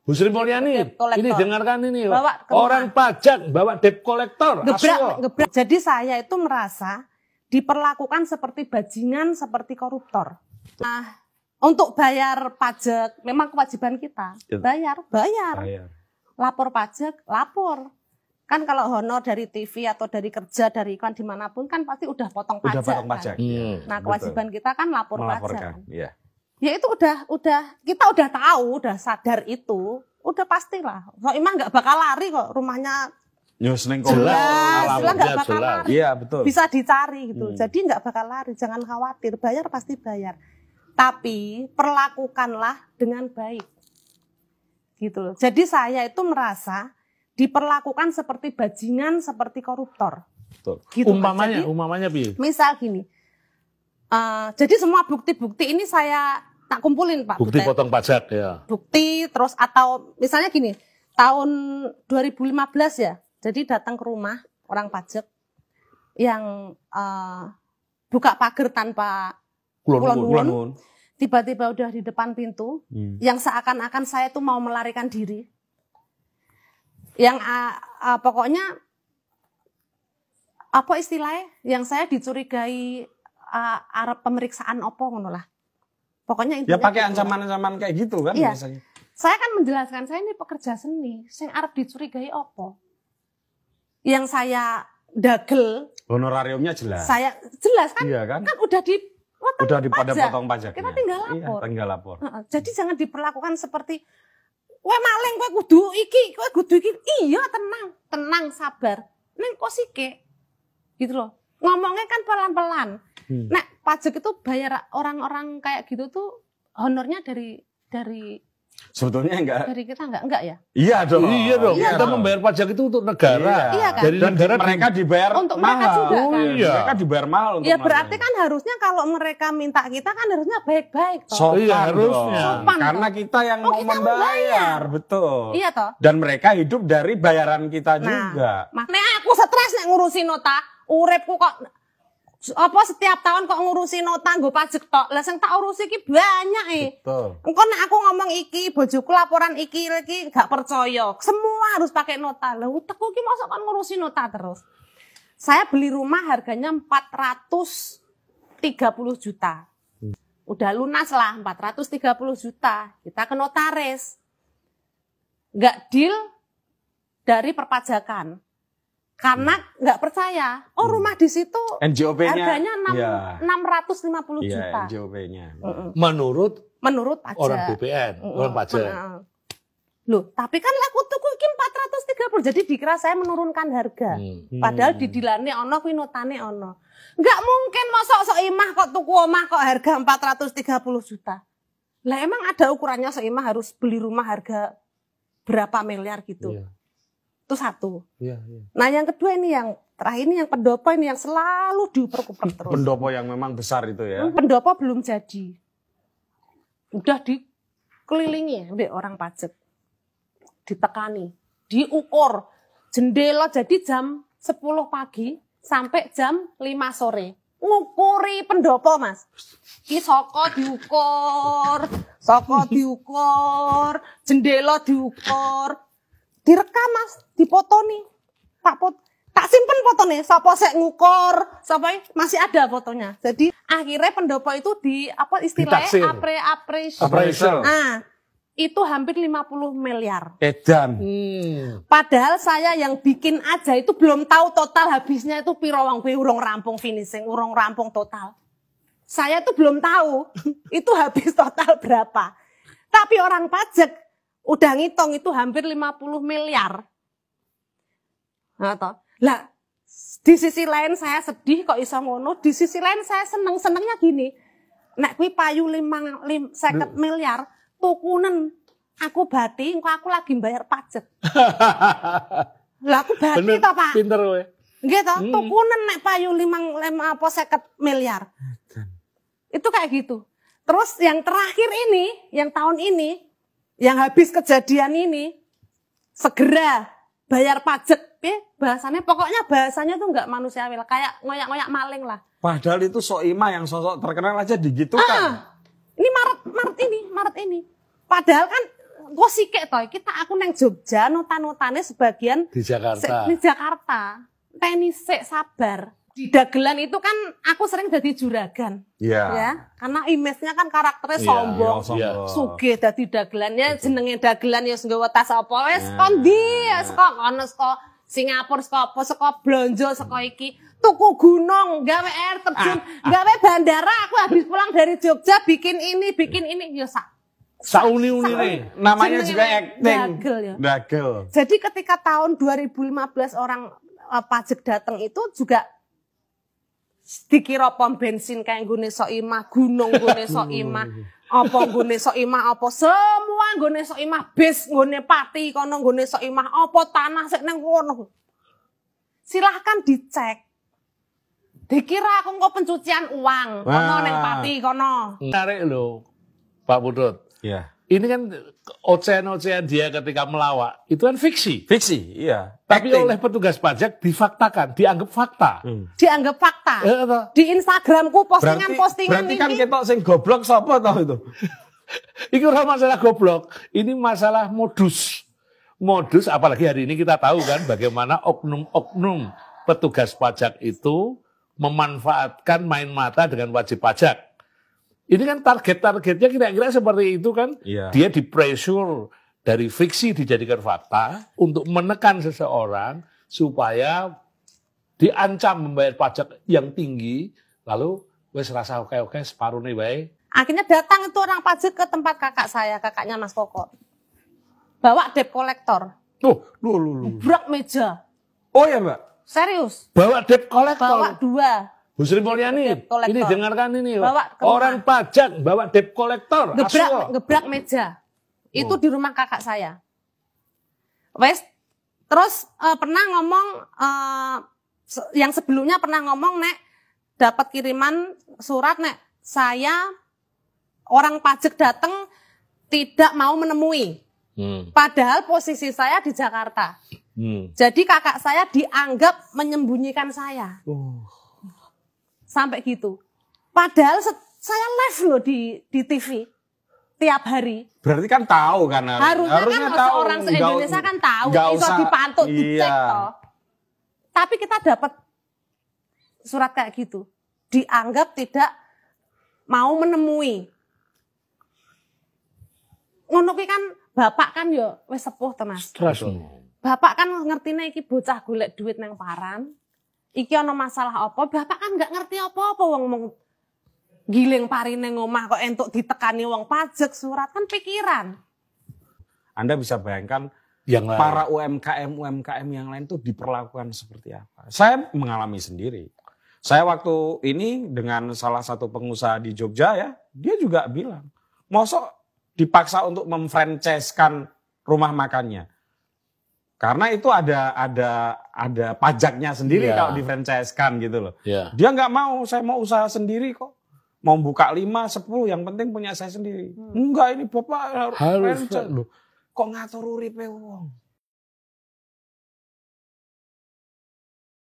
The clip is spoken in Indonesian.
Bu Sri Mulyani, ini dengarkan ini. Bawa orang pajak bawa debt collector. Gebrak. Jadi saya itu merasa diperlakukan seperti bajingan, seperti koruptor. Nah, untuk bayar pajak memang kewajiban kita. Bayar. Lapor pajak, lapor. Kan kalau honor dari TV atau dari kerja, dari iklan dimanapun kan pasti udah potong pajak. Kan? Nah, kewajiban kita kan lapor pajak. Kan? Iya. Ya itu kita udah tahu, udah sadar itu, udah pastilah. Soimah nggak bakal lari kok, rumahnya jelas nggak bakal lari. Iya betul. Bisa dicari gitu. Jadi nggak bakal lari, jangan khawatir, bayar pasti bayar. Tapi perlakukanlah dengan baik, gitu loh. Jadi saya itu merasa diperlakukan seperti bajingan, seperti koruptor. Betul. Gitu, umpamanya bi. Misal gini, jadi semua bukti-bukti ini saya tak kumpulin Pak. Bukti potong pajak ya. Bukti terus atau misalnya gini, tahun 2015 ya, jadi datang ke rumah orang pajak yang buka pagar tanpa kulon, tiba-tiba udah di depan pintu, yang seakan-akan saya tuh mau melarikan diri, yang pokoknya apa istilahnya, yang saya dicurigai arep pemeriksaan opo ngono lah. Pokoknya ya pakai ancaman-ancaman kayak gitu kan iya. biasanya. Saya kan menjelaskan saya ini pekerja seni, saya arep dicurigai opo. Yang saya dagel, honorariumnya jelas. Saya jelas kan? Iya kan? Kan udah potong pajak. Kita tinggal lapor. Iya, tinggal lapor. Jadi jangan diperlakukan seperti kowe maling, kowe kudu iki. Iya, tenang, sabar. Neng kok sike. Gitu loh. Ngomongnya kan pelan-pelan. Nah, pajak itu bayar orang-orang kayak gitu tuh honornya dari sebetulnya dari kita enggak ya? Iya dong. Kita membayar pajak itu untuk negara. Iya kan? Dari negara mereka dibayar untuk mahal. Mereka juga kan? Mereka dibayar mahal untuk ya berarti kan harusnya kalau mereka minta kita kan harusnya baik-baik toh. Harusnya. Karena kita yang mau membayar, betul. Iya toh. Dan mereka hidup dari bayaran kita juga. Nek aku stres nek ngurusi nota, uripku kok apa setiap tahun kok ngurusi nota nggo pajak tok. Lah sing tak urusi iki banyak Betul. Engko nek aku ngomong iki, bojoku laporan iki gak percaya. Semua harus pakai nota. Lah utekku iki mosok kan ngurusi nota terus. Saya beli rumah harganya 430 juta. Udah lunas lah 430 juta. Kita ke notaris. Nggak deal dari perpajakan. Karena nggak percaya, rumah di situ harganya 650 juta. NJOP-nya. Menurut pajak. Orang BPN, orang pajak. Loh, tapi kan laku tuku iki 430, jadi dikira saya menurunkan harga. Padahal di dilane ono, kuwi notane ono. Nggak mungkin mosok Soimah kok tuku omah kok harga 430 juta. Lah emang ada ukurannya Soimah harus beli rumah harga berapa miliar gitu. Iya. Itu satu. Iya. Nah yang kedua ini yang terakhir ini yang pendopo ini yang selalu diuper-uper terus. Pendopo yang memang besar itu ya. Pendopo belum jadi. Udah dikelilingi oleh orang pajak. Ditekani, diukur. Jendela jadi jam 10 pagi sampai jam 5 sore. Ngukuri pendopo Mas. Ki saka diukur, jendela diukur. Direkam Mas, dipotoni. Tak simpen fotone, sapa sek ngukur, sapa masih ada fotonya. Jadi akhirnya pendopo itu istilahnya appraisal. Nah, itu hampir 50 miliar. Edan. Padahal saya yang bikin aja itu belum tahu total habisnya itu piro wong kuwi urung rampung finishing, urung rampung total. Saya tuh belum tahu itu habis total berapa. Tapi orang pajak udah ngitung itu hampir 50 miliar. Nah, toh. Lah, di sisi lain saya sedih kok iso ngono, di sisi lain saya senengnya gini. Nek kuwi payu 50 miliar, tukunen aku bati, engko aku lagi bayar pajak. Lah aku bati toh, Pak. Pinter kowe. Nggih toh, tukunen nek payu 50 miliar. Itu kayak gitu. Terus yang terakhir ini, yang tahun ini, yang habis kejadian ini, segera bayar pajak. Bahasanya tuh nggak manusiawi lah, kayak ngoyak-ngoyak maling lah. Padahal itu Soimah yang sosok terkenal aja digitukan. Ini Maret ini. Padahal kan kok sikik toh kita aku neng Jogja nota-notane sebagian Di Jakarta. di Jakarta. Teni sik sabar. Di dagelan itu kan aku sering jadi juragan. Iya. Ya, karena image-nya kan karakternya Iya, sombong. iya. Sugih dadi dagelannya jenenge dagelan ya nggawa tas apa wis kondi ya saka kono saka Singapura saka apa saka blonjo saka iki tuku gunung gawe air terjun gawe bandara aku habis pulang dari Jogja bikin ini ya sak Sauni-uni nih. Namanya Jenenge juga acting. dagel ya. Dagel. Jadi ketika tahun 2015 orang pajak datang itu juga dikira pom bensin kayak nggone Soimah, gunung nggone Soimah, apa nggone Soimah, apa semua nggone Soimah, bis nggone Pati, kono nggone Soimah, apa tanah sik nang kono. Silahkan dicek. Dikira aku kok pencucian uang, kono nang Pati kono. Menarik loh, Pak Putut. Iya. Ini kan ocehan-ocehan dia ketika melawak, itu kan fiksi. Fiksi, iya. Tapi Acting. oleh petugas pajak difaktakan, dianggap fakta. Dianggap fakta. Toh. Di Instagramku postingan-postingan berarti kan ini. ketok sing goblok sapa toh itu? Ini ora masalah goblok, ini masalah modus. Modus, apalagi hari ini kita tahu kan bagaimana oknum-oknum petugas pajak itu memanfaatkan main mata dengan wajib pajak. Ini kan target-targetnya kira-kira seperti itu kan. Iya. Dia di-pressure dari fiksi dijadikan fakta untuk menekan seseorang supaya diancam membayar pajak yang tinggi, lalu wes rasa oke-oke separuh nih baik. Akhirnya datang itu orang pajak ke tempat kakak saya, kakaknya Mas Koko. Bawa debt collector, Lu. brak meja. Oh ya, Mbak. Serius, Bawa debt bawa collector. 2. Bu Sri Mulyani, Debt collector. ini dengarkan ini. Bawa ke Orang pajak bawa debt collector. Gebrak meja. Itu di rumah kakak saya. Wes, terus pernah ngomong, yang sebelumnya pernah ngomong, Nek, dapat kiriman surat, Nek, saya orang pajak datang tidak mau menemui. Padahal posisi saya di Jakarta. Jadi kakak saya dianggap menyembunyikan saya. Sampai gitu. Padahal saya live loh di TV tiap hari. Berarti kan tahu kan? Harusnya kan tahu. orang se-Indonesia kan tahu. Nggak Iso usah, dipantau, dicek iya. toh. Tapi kita dapat surat kayak gitu. Dianggap tidak mau menemui. Ngono ki kan bapak kan yo wis sepuh to Mas. Bapak kan ngertine iki bocah golek duit nang paran. Iki ana masalah apa? Bapak kan nggak ngerti apa-apa wong mung giling parine ngomah kok entuk ditekani wong pajak surat kan pikiran. Anda bisa bayangkan Yang lain. para UMKM yang lain tuh diperlakukan seperti apa. Saya mengalami sendiri. Saya waktu ini dengan salah satu pengusaha di Jogja ya, dia juga bilang, mosok dipaksa untuk memfranchise-kan rumah makannya. Karena itu ada pajaknya sendiri Iya. kalau di-franchise-kan gitu loh. Iya. Dia nggak mau, saya mau usaha sendiri kok. Mau buka 5, 10, yang penting punya saya sendiri. Enggak, ini Bapak Harus franchise. Loh, kok ngatur uripe wong?